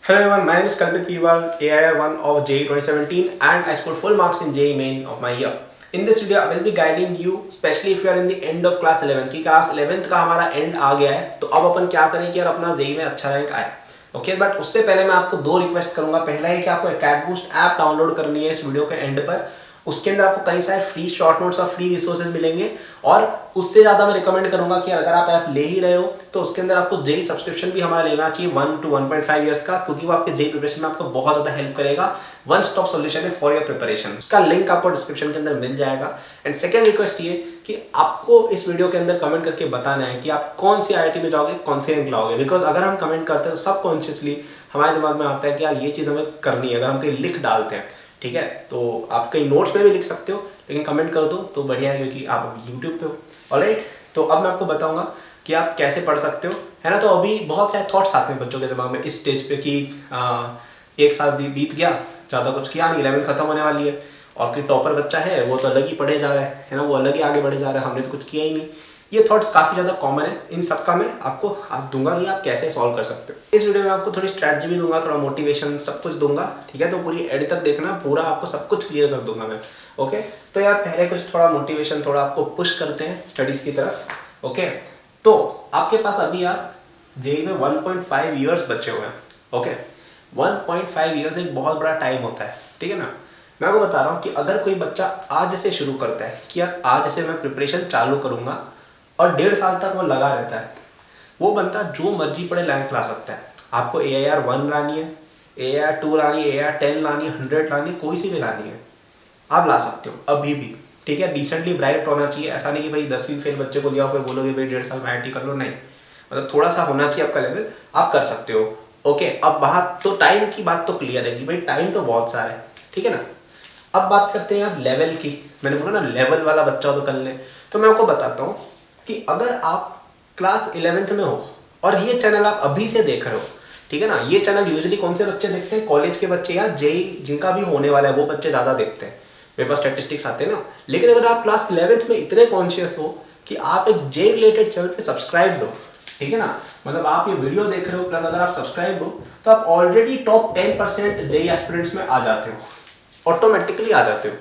Hello everyone, my name is Kalpit Viwal, AIR1 of JEE 2017 and I scored full marks in JEE Main of my year. In this video, I will be guiding you, especially if you are in the end of class 11 की class 11th का हमारा end आ गया है तो अब अपन क्या करें कि यार अपना JEE में अच्छा रैंक आए. ओके बट उससे पहले मैं आपको दो रिक्वेस्ट करूंगा. पहला है कि आपको एकेडबूस्ट ऐप डाउनलोड करनी है इस वीडियो के एंड पर. उसके अंदर आपको कई सारे फ्री शॉर्ट नोट्स और फ्री रिसोर्सेज मिलेंगे और उससे ज़्यादा मैं रिकमेंड करूंगा कि अगर आप ऐप ले ही रहे हो तो उसके अंदर आपको जेई सब्सक्रिप्शन भी हमारा लेना चाहिए 1 to 1.5 ईयर्स का, क्योंकि वो आपके जेई प्रिपरेशन में आपको बहुत ज़्यादा हेल्प करेगा. वन स्टॉप सॉल्यूशन है फॉर योर प्रिपरेशन. उसका लिंक आपको डिस्क्रिप्शन के अंदर मिल जाएगा. एंड सेकंड रिक्वेस्ट ये कि आपको इस वीडियो के अंदर कमेंट करके बताना है कि आप कौन सी आईआईटी में जाओगे, कौन सी रैंक लाओगे. बिकॉज अगर हम कमेंट करते हैं तो सबकॉन्शियसली हमारे दिमाग में आता है कि यार ये चीज़ हमें करनी है. अगर हम कहीं लिख डालते हैं, ठीक है, तो आप कहीं नोट्स में भी लिख सकते हो लेकिन कमेंट कर दो तो बढ़िया है क्योंकि आप यूट्यूब पे हो. ऑलराइट, तो अब मैं आपको बताऊंगा कि आप कैसे पढ़ सकते हो, है ना. तो अभी बहुत सारे थॉट्स आते हैं बच्चों के दिमाग में इस स्टेज पे कि एक साल भी बीत गया, ज़्यादा कुछ किया नहीं, 11th खत्म होने वाली है और कोई टॉपर बच्चा है वो तो अलग ही पढ़े जा रहा है ना, वो अलग ही आगे बढ़े जा रहा है, हमने तो कुछ किया ही नहीं. ये थॉट्स काफ़ी ज़्यादा कॉमन है. इन सब का मैं आपको आज दूंगा कि आप कैसे सॉल्व कर सकते हो. इस वीडियो में आपको थोड़ी स्ट्रैटेजी भी दूंगा, थोड़ा मोटिवेशन, सब कुछ दूंगा, ठीक है. तो पूरी एंड तक देखना, पूरा आपको सब कुछ क्लियर कर दूंगा मैं. ओके, तो यार पहले कुछ थोड़ा मोटिवेशन, थोड़ा आपको पुश करते हैं स्टडीज़ की तरफ. ओके, तो आपके पास अभी यार जेई में 1.5 ईयर्स बचे हुए हैं. ओके, 1.5 ईयर्स एक बहुत बड़ा टाइम होता है, ठीक है ना. मैं आपको बता रहा हूँ कि अगर कोई बच्चा आज से शुरू करता है कि यार आज से मैं प्रिपरेशन चालू करूँगा और 1.5 साल तक वो लगा रहता है, वो बंदा जो मर्जी पढ़े रैंक ला सकता है. आपको AIR1 लानी है, AIR2 लानी है, AIR10 लानी है, 100 लानी है, कोई सी भी लानी है, आप ला सकते हो अभी भी, ठीक है. डिसेंटली ब्राइट होना चाहिए. ऐसा नहीं कि भाई 10वीं फेल बच्चे को लिया फिर बोलोगे भाई 1.5 साल में IIT कर लो, नहीं. मतलब थोड़ा सा होना चाहिए आपका लेवल, आप कर सकते हो. ओके, अब बात तो टाइम की बात तो क्लियर है कि भाई टाइम तो बहुत सारा है, ठीक है ना. अब बात करते हैं यार लेवल की. मैंने बोला ना लेवल वाला बच्चा हो तो कर ले. तो मैं आपको बताता हूँ कि अगर आप क्लास 11th में हो और ये चैनल आप अभी से देख रहे हो, ठीक है ना. ये चैनल यूजुअली कौन से बच्चे देखते हैं? कॉलेज के बच्चे या जेई जिनका भी होने वाला है वो बच्चे ज़्यादा देखते हैं. मेरे पास स्टैटिस्टिक्स आते हैं ना. लेकिन अगर आप क्लास 11th में इतने कॉन्शियस हो कि आप एक जेई रिलेटेड चैनल पे सब्सक्राइब हो, ठीक है ना, मतलब आप ये वीडियो देख रहे हो प्लस अगर आप सब्सक्राइब हो तो आप ऑलरेडी टॉप 10% जेई एस्पिरेंट्स में आ जाते हो, ऑटोमेटिकली आ जाते हो,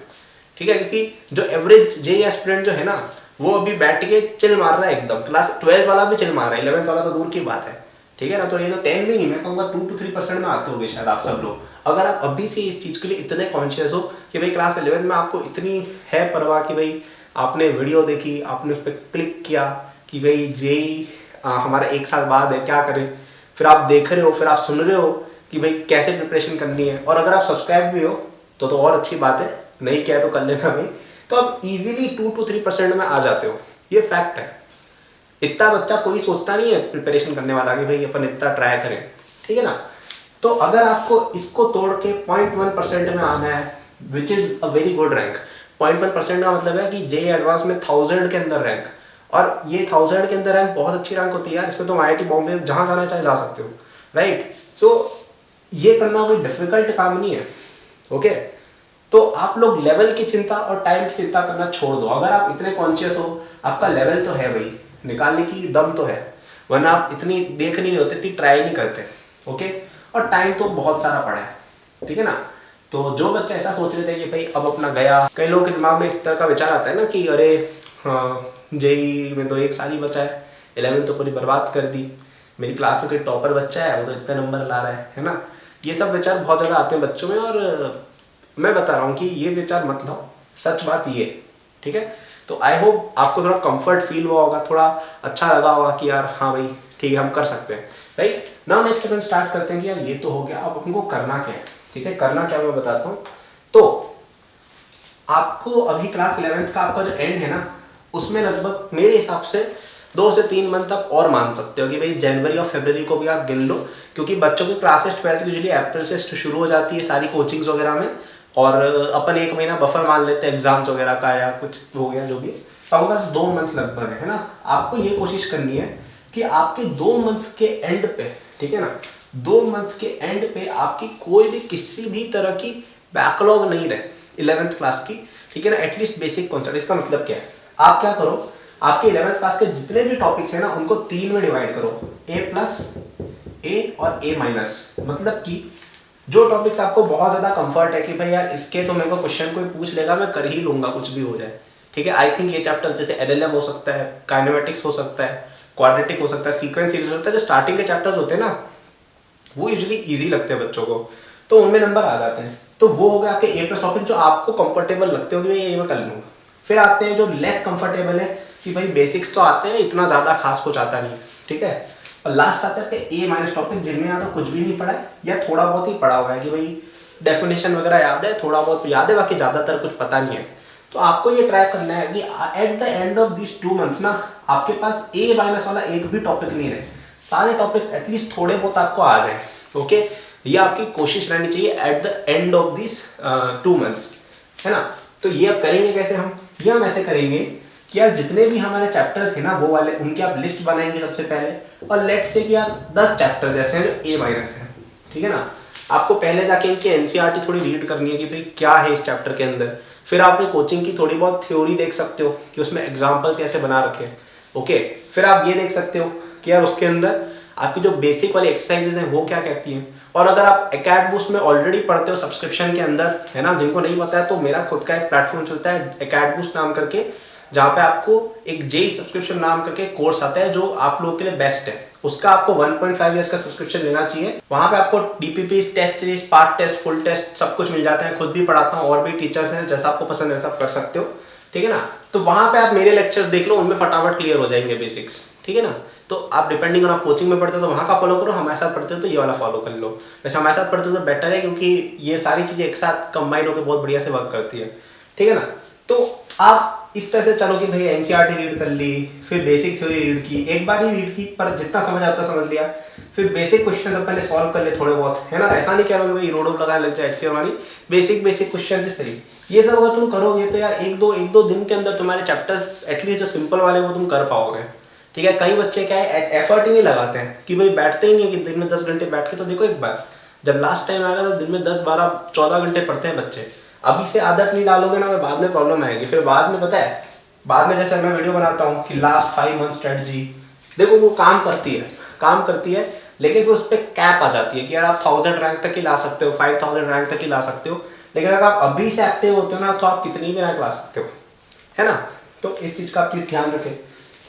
ठीक है. क्योंकि जो एवरेज जेई एस्पिरेंट जो है ना वो अभी बैठ के चिल मार रहा है एकदम. क्लास 12 वाला भी चिल मार रहा है, 11th वाला तो दूर की बात है, ठीक है ना. तो ये तो 10 भी नहीं, मैं कहूँगा 2 to 3% में आते होंगे शायद आप सब लोग, अगर आप अभी से इस चीज़ के लिए इतने कॉन्शियस हो कि भाई क्लास 11 में आपको इतनी है परवाह कि भाई आपने वीडियो देखी, आपने उस पर क्लिक किया कि भाई जेई हमारा 1 साल बाद है, क्या करें. फिर आप देख रहे हो, फिर आप सुन रहे हो कि भाई कैसे प्रिपरेशन करनी है, और अगर आप सब्सक्राइब भी हो तो और अच्छी बात है, नहीं किया तो कर लेना भाई. तो आप इजीली 2 to 3% में आ जाते हो, ये फैक्ट है. इतना बच्चा कोई सोचता नहीं है प्रिपरेशन करने वाला कि भाई अपन इतना ट्राई करें, ठीक है ना. तो अगर आपको इसको तोड़ के 0.1% में आना है, which is a very good rank. 0.1% का मतलब है कि जेई एडवांस में 1000 के अंदर रैंक, और ये 1000 के अंदर रैंक बहुत अच्छी रैंक होती है यार. इसमें तो IIT बॉम्बे जहाँ जाना चाहे जा सकते हो, राइट. सो ये करना कोई डिफिकल्ट काम नहीं है. ओके, तो आप लोग लेवल की चिंता और टाइम की चिंता करना छोड़ दो. अगर आप इतने कॉन्शियस हो, आपका लेवल तो है भाई, निकालने की दम तो है, वरना आप इतनी देख नहीं होते, इतनी ट्राई नहीं करते. ओके, और टाइम तो बहुत सारा पड़ा है, ठीक है ना. तो जो बच्चे ऐसा सोच रहे थे कि भाई अब अपना गया, कई लोगों के दिमाग में इस तरह का विचार आता है ना कि अरे हाँ जेई में तो 1 साल ही बचा है, 11th तो पूरी बर्बाद कर दी, मेरी क्लास में कोई टॉपर बच्चा है वो तो इतने नंबर ला रहा है ना. ये सब विचार बहुत ज़्यादा आते हैं बच्चों में, और मैं बता रहा हूँ कि ये विचार मत लो. सच बात ये, ठीक है. तो आई होप आपको थोड़ा कंफर्ट फील हुआ होगा, थोड़ा अच्छा लगा होगा कि यार हाँ भाई ठीक है हम कर सकते हैं, राइट. नाउ नेक्स्ट अपन स्टार्ट करते हैं कि यार ये तो हो गया, अब हमको करना क्या है, ठीक है. करना क्या मैं बताता हूँ. तो आपको अभी क्लास 11th का आपका जो एंड है ना, उसमें लगभग मेरे हिसाब से 2 से 3 मंथ तक और मान सकते हो कि भाई जनवरी और फरवरी को भी आप गिन लो, क्योंकि बच्चों की क्लासेस 12th यूजुअली अप्रैल से शुरू हो जाती है सारी कोचिंग्स वगैरह में, और अपन 1 महीना बफर मान लेते हैं एग्जाम्स वगैरह का या कुछ हो गया जो भी. तो आपके पास 2 मंथ्स लगभग है ना. आपको ये कोशिश करनी है कि आपके 2 मंथ्स के एंड पे, ठीक है ना, 2 मंथ्स के एंड पे आपकी कोई भी किसी भी तरह की बैकलॉग नहीं रहे 11th क्लास की, ठीक है ना. At least basic concept. इसका मतलब क्या है, आप क्या करो, आपके 11th क्लास के जितने भी टॉपिक्स हैं ना उनको 3 में डिवाइड करो, A+, ए और ए माइनस, मतलब कि जो टॉपिक्स आपको बहुत ज़्यादा कंफर्ट है कि भाई यार इसके तो मेरे को क्वेश्चन कोई पूछ लेगा मैं कर ही लूँगा कुछ भी हो जाए, ठीक है। आई थिंक ये चैप्टर जैसे एलएलएम हो सकता है, काइनेमेटिक्स हो सकता है, क्वाड्रेटिक हो सकता है, सीक्वेंस सीरीज हो सकता है, जो स्टार्टिंग के चैप्टर्स होते हैं ना वो यूजुअली ईजी लगते हैं बच्चों को, तो उनमें नंबर आ जाते हैं। तो वो हो गया आपके ए प्लस टॉपिक जो आपको कंफर्टेबल लगते हो कि भाई ये मैं कर लूँगा। फिर आते हैं जो लेस कंफर्टेबल है कि भाई बेसिक्स तो आते हैं, इतना ज़्यादा खास कुछ आता नहीं है, ठीक है। और लास्ट आता है आपके ए माइनस टॉपिक जिनमें या तो कुछ भी नहीं पढ़ा है या थोड़ा बहुत ही पढ़ा हुआ है कि भाई डेफिनेशन वगैरह याद है, थोड़ा बहुत याद है, बाकी ज़्यादातर कुछ पता नहीं है। तो आपको ये ट्राई करना है कि at the end of this 2 months ना आपके पास ए माइनस वाला एक भी टॉपिक नहीं रहे, सारे टॉपिक्स एटलीस्ट थोड़े बहुत आपको आ जाए, ओके। ये आपकी कोशिश रहनी चाहिए at the end of this 2 months, है ना। तो ये अब करेंगे कैसे ये हम ऐसे करेंगे कि यार जितने भी हमारे चैप्टर्स हैं ना वो वाले उनकी आप लिस्ट बनाएंगे सबसे पहले, और लेट्स से कि यार 10 चैप्टर्स ऐसे हैं जो ए माइनस है, ठीक है ना। आपको पहले जाके इनकी एनसीईआरटी थोड़ी रीड करनी है कि भाई क्या है इस चैप्टर के अंदर। फिर आप अपनी कोचिंग की थोड़ी बहुत थ्योरी देख सकते हो कि उसमें एग्जाम्पल कैसे बना रखे हैं, ओके। फिर आप ये देख सकते हो कि यार उसके अंदर आपकी जो बेसिक वाली एक्सरसाइजेज हैं वो क्या कहती हैं। और अगर आप एकेड बूस्ट में ऑलरेडी पढ़ते हो सब्सक्रिप्शन के अंदर, है ना, जिनको नहीं पता है तो मेरा खुद का एक प्लेटफॉर्म चलता है एकेड बूस्ट नाम करके, जहाँ पे आपको एक जेई सब्सक्रिप्शन नाम करके कोर्स आता है जो आप लोगों के लिए बेस्ट है। उसका आपको 1.5 ईयर्स का सब्सक्रिप्शन लेना चाहिए। वहाँ पे आपको DPP, test series, part test, full test सब कुछ मिल जाता है। खुद भी पढ़ाता हूँ और भी टीचर्स हैं, जैसा आपको पसंद है सब कर सकते हो, ठीक है ना। तो वहाँ पे आप मेरे लेक्चर्स देख लो, उनमें फटाफट क्लियर हो जाएंगे बेसिक्स, ठीक है ना। तो आप डिपेंडिंग ऑन आप कोचिंग में पढ़ते हो तो वहाँ का फॉलो करो, हमारे साथ पढ़ते हो तो ये वाला फॉलो कर लो। वैसे हमारे साथ पढ़ते हो तो बेटर है क्योंकि ये सारी चीज़ें एक साथ कंबाइन होकर बहुत बढ़िया से वर्क करती है, ठीक है ना। तो आप इस तरह से चलो कि भाई एनसीईआरटी रीड कर ली, फिर बेसिक थ्योरी रीड की, एक बार ही रीड की पर जितना समझ आता समझ लिया। फिर बेसिक क्वेश्चन सब पहले सॉल्व कर ले थोड़े बहुत, है ना। ऐसा नहीं कह रहा हूँ भाई रोड लगा लग जाए एचसीएम वाली, बेसिक क्वेश्चन से सही। ये सब अगर तुम करोगे तो यार एक दो दिन के अंदर तुम्हारे चैप्टर्स एटलीस्ट जो सिंपल वाले वो तुम कर पाओगे, ठीक है। कई बच्चे क्या है एफर्ट ही नहीं लगाते हैं कि भाई बैठते ही नहीं है कि दिन में 10 घंटे बैठ के। तो देखो एक बार जब लास्ट टाइम आएगा तो दिन में 10, 12, 14 घंटे पढ़ते हैं बच्चे। अभी से आदत नहीं डालोगे ना बाद में प्रॉब्लम आएगी। फिर बाद में पता है, बाद में जैसे मैं वीडियो बनाता हूँ कि लास्ट 5 मंथ स्ट्रेटजी, देखो वो काम करती है, लेकिन फिर उस पर कैप आ जाती है कि यार आप 1000 रैंक तक ही ला सकते हो, 5000 रैंक तक ही ला सकते हो। लेकिन अगर आप अभी से एक्टिव होते हो ना तो आप कितनी भी रैंक ला सकते हो, है ना। तो इस चीज़ का आप प्लीज ध्यान रखें,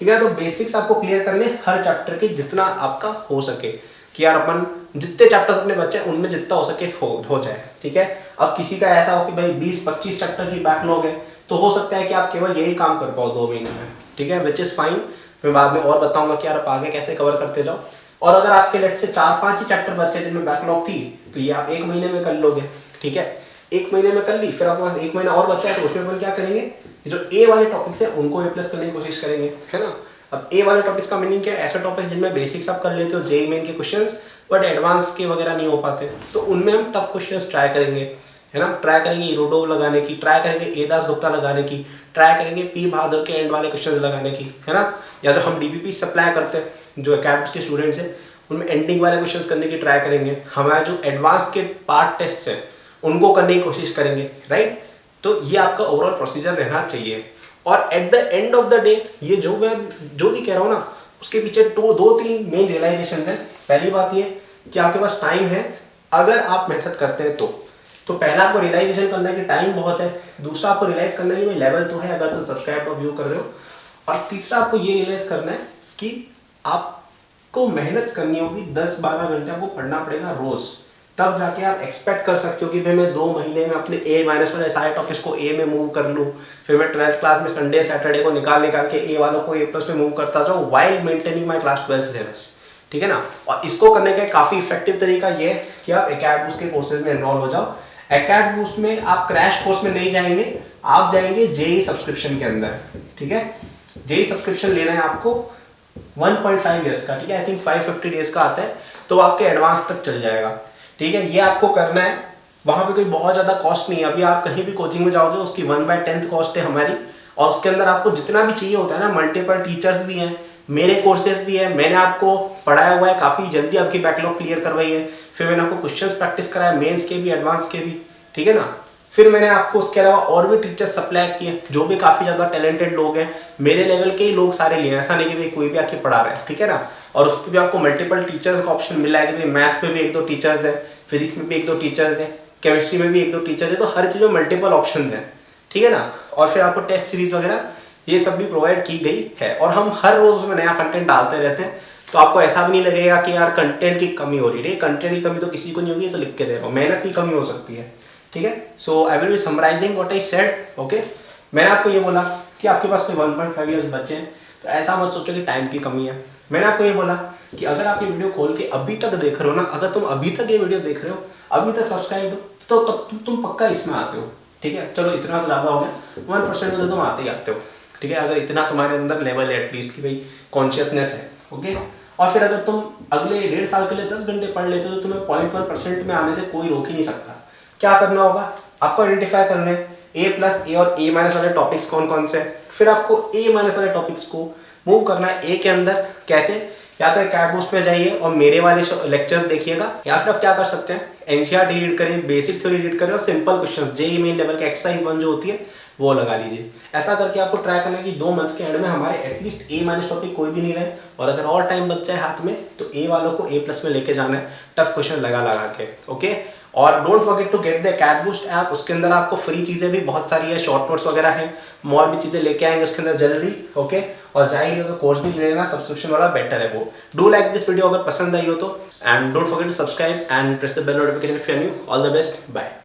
ठीक है। तो बेसिक्स आपको क्लियर करने हर चैप्टर के जितना आपका हो सके कि यार अपन जितने चैप्टर्स अपने बच्चे उनमें जितना हो सके हो जाए, ठीक है। अब किसी का ऐसा हो कि भाई 20-25 चैप्टर की बैकलॉग है तो हो सकता है कि आप केवल यही काम कर पाओ 2 महीने में, ठीक है, विच इज़ फाइन। मैं बाद में और बताऊंगा कि यार आप आगे कैसे कवर करते जाओ। और अगर आपके लेट से 4-5 ही चैप्टर बचे जिनमें बैकलॉग थी तो ये आप 1 महीने में कर लोगे, ठीक है। 1 महीने में कर ली, फिर आपके पास 1 महीना और बचा है तो उसमें अपन क्या करेंगे, जो ए वाले टॉपिक्स है उनको ए प्लस करने की कोशिश करेंगे, है ना। अब ए वाले टॉपिक्स का मीनिंग क्या है, ऐसे टॉपिक्स जिनमें बेसिक्स आप कर लेते हो जेईई मेन के क्वेश्चंस बट एडवांस के वगैरह नहीं हो पाते, तो उनमें हम टफ क्वेश्चंस ट्राई करेंगे, है ना। ट्राई करेंगे इरोडोव लगाने की, ट्राई करेंगे ए दास गुप्ता लगाने की, ट्राई करेंगे पी बहादुर के एंड वाले क्वेश्चंस लगाने की, है ना। या जो हम डीपीपी सप्लाई करते हैं जो अकेडमी के स्टूडेंट्स हैं उनमें एंडिंग वाले क्वेश्चंस करने की ट्राई करेंगे। हमारे जो एडवांस के पार्ट टेस्ट हैं उनको करने की कोशिश करेंगे, राइट। तो ये आपका ओवरऑल प्रोसीजर रहना चाहिए। और at the end of the day ये जो मैं जो भी कह रहा हूँ ना उसके पीछे 2-3 मेन रियलाइजेशन है। पहली बात ये कि आपके पास टाइम है अगर आप मेहनत करते हैं तो पहला आपको रियलाइजेशन करना है कि टाइम बहुत है। दूसरा आपको रियलाइज करना है कि भाई लेवल तो है अगर तुम सब्सक्राइब और व्यू कर रहे हो। और तीसरा आपको ये रियलाइज करना है कि आपको मेहनत करनी होगी, 10-12 घंटे आपको पढ़ना पड़ेगा रोज, तब जाके आप एक्सपेक्ट कर सकते हो कि भाई मैं 2 महीने में अपने ए माइनस वाले सारे टॉपिक्स को ए में मूव कर लूँ, फिर मैं 12th क्लास में संडे सैटरडे को निकाल के ए वालों को ए प्लस में मूव करता जाऊँ while maintaining my class 12 syllabus, ठीक है ना। और इसको करने का काफ़ी इफेक्टिव तरीका ये है कि आप एकेडबूस्ट के कोर्सेज में एनरोल हो जाओ। एकेडबूस्ट में आप क्रैश कोर्स में नहीं जाएंगे, आप जाएंगे जेईई सब्सक्रिप्शन के अंदर, ठीक है। जेईई सब्सक्रिप्शन लेना है आपको 1.5 ईयर्स का, ठीक है। आई थिंक 550 डेज का आता है तो आपके एडवांस तक चल जाएगा, ठीक है। ये आपको करना है, वहाँ पे कोई बहुत ज़्यादा कॉस्ट नहीं है। अभी आप कहीं भी कोचिंग में जाओगे उसकी 1/10 कॉस्ट है हमारी, और उसके अंदर आपको जितना भी चाहिए होता है ना, मल्टीपल टीचर्स भी हैं, मेरे कोर्सेज भी है, मैंने आपको पढ़ाया हुआ है, काफ़ी जल्दी आपकी बैकलॉग क्लियर करवाई है, फिर मैंने आपको क्वेश्चंस प्रैक्टिस कराया मेंस के भी एडवांस के भी, ठीक है ना। फिर मैंने आपको उसके अलावा और भी टीचर्स सप्लाई किए जो भी काफ़ी ज़्यादा टैलेंटेड लोग हैं, मेरे लेवल के ही लोग सारे लिए, ऐसा नहीं कि भाई कोई भी आके पढ़ा रहे हैं, ठीक है ना। और उसमें भी आपको मल्टीपल टीचर्स का ऑप्शन मिला है कि भाई मैथ्स में भी 1-2 टीचर्स हैं, फिजिक्स में भी 1-2 टीचर्स हैं, केमिस्ट्री में भी 1-2 टीचर्स हैं, तो हर चीज़ में मल्टीपल ऑप्शन हैं, ठीक है ना। और फिर आपको टेस्ट सीरीज वगैरह ये सब भी प्रोवाइड की गई है, और हम हर रोज उसमें नया कंटेंट डालते रहते हैं, तो आपको ऐसा भी नहीं लगेगा कि यार कंटेंट की कमी हो रही है। कंटेंट की कमी तो किसी को नहीं होगी, तो लिख के दे रहा हूँ, मेहनत की कमी हो सकती है, ठीक है। So I will be summarising what I said, okay. मैंने आपको ये बोला कि आपके पास कोई 1.5 ईयर्स बच्चे हैं, तो ऐसा मत सोचो कि टाइम की कमी है। मैंने आपको ये बोला कि अगर आप ये वीडियो खोल के अभी तक देख रहे हो ना, अगर तुम अभी तक ये वीडियो देख रहे हो, अभी तक सब्सक्राइब हो, तो तुम पक्का इसमें आते हो, ठीक है। चलो इतना तो ज़्यादा हो गया, 1% में तो तुम आते ही आते हो, ठीक है, अगर इतना तुम्हारे अंदर लेवल है एटलीस्ट कि भाई कॉन्शियसनेस है, ओके। और फिर अगर तुम अगले 1.5 साल के लिए 10 घंटे पढ़ लेते हो, तो तुम्हें 0.1% में आने से कोई रोक ही नहीं सकता। क्या करना होगा, आपको आइडेंटिफाई करना है A+A और A- वाले टॉपिक्स कौन कौन से, फिर आपको A- वाले टॉपिक्स को मूव करना है A के अंदर। कैसे, या तो कैट बूस्ट पे जाइए और मेरे वाले लेक्चर्स देखिएगा, या फिर आप क्या कर सकते हैं, एनसीईआरटी रीड करें, बेसिक थ्योरी रीड करें, और simple questions JEE main level के एक्सरसाइज 1 जो होती है वो लगा लीजिए। ऐसा करके आपको ट्राई करना है कि 2 मंथ्स के एंड में हमारे एटलीस्ट A- टॉपिक कोई भी नहीं रहे, और अगर और टाइम बच जाए हाथ में तो A वालों को A+ में लेके जाना है, टफ क्वेश्चन लगा लगा के, ओके। और don't forget to get the CAT boost app, उसके अंदर आपको फ्री चीज़ें भी बहुत सारी है, शॉर्ट नोट्स वगैरह हैं, और भी चीज़ें लेके आएंगे उसके अंदर जल्दी, ओके। और जाहिर हो तो कोर्स भी ले लेना, सब्सक्रिप्शन वाला बेटर है वो। डू लाइक दिस वीडियो अगर पसंद आई हो तो, and don't forget to subscribe and press the bell notification if you are new. All the best, bye.